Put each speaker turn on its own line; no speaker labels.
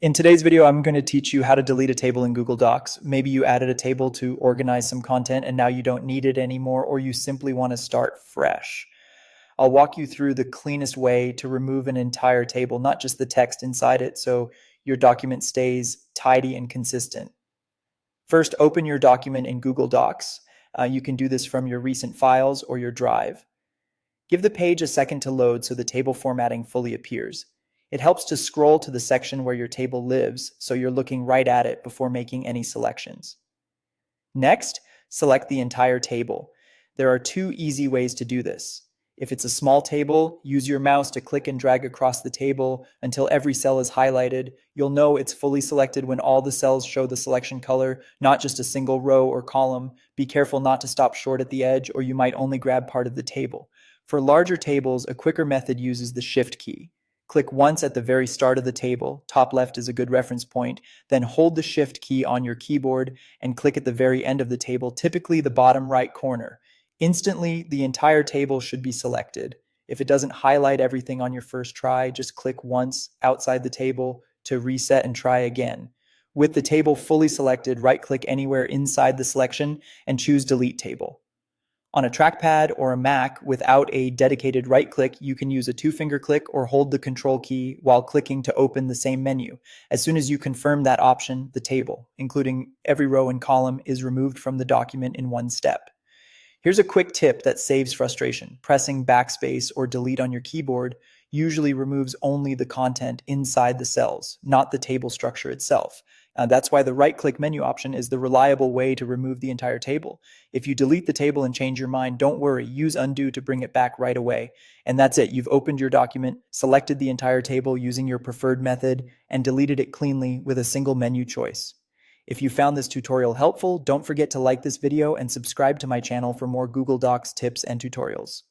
In today's video, I'm going to teach you how to delete a table in Google Docs. Maybe you added a table to organize some content and now you don't need it anymore, or you simply want to start fresh. I'll walk you through the cleanest way to remove an entire table, not just the text inside it, so your document stays tidy and consistent. First, open your document in Google Docs. You can do this from your recent files or your drive. Give the page a second to load so the table formatting fully appears. It helps to scroll to the section where your table lives, so you're looking right at it before making any selections. Next, select the entire table. There are two easy ways to do this. If it's a small table, use your mouse to click and drag across the table until every cell is highlighted. You'll know it's fully selected when all the cells show the selection color, not just a single row or column. Be careful not to stop short at the edge, or you might only grab part of the table. For larger tables, a quicker method uses the Shift key. Click once at the very start of the table, top left is a good reference point, then hold the Shift key on your keyboard and click at the very end of the table, typically the bottom right corner. Instantly, the entire table should be selected. If it doesn't highlight everything on your first try, just click once outside the table to reset and try again. With the table fully selected, right-click anywhere inside the selection and choose Delete Table. On a trackpad or a Mac without a dedicated right click, you can use a two-finger click or hold the Control key while clicking to open the same menu. As soon as you confirm that option, the table, including every row and column, is removed from the document in one step. Here's a quick tip that saves frustration. Pressing backspace or delete on your keyboard usually removes only the content inside the cells, not the table structure itself. That's why the right-click menu option is the reliable way to remove the entire table. If you delete the table and change your mind, don't worry, use undo to bring it back right away. And that's it, you've opened your document, selected the entire table using your preferred method, and deleted it cleanly with a single menu choice. If you found this tutorial helpful, don't forget to like this video and subscribe to my channel for more Google Docs tips and tutorials.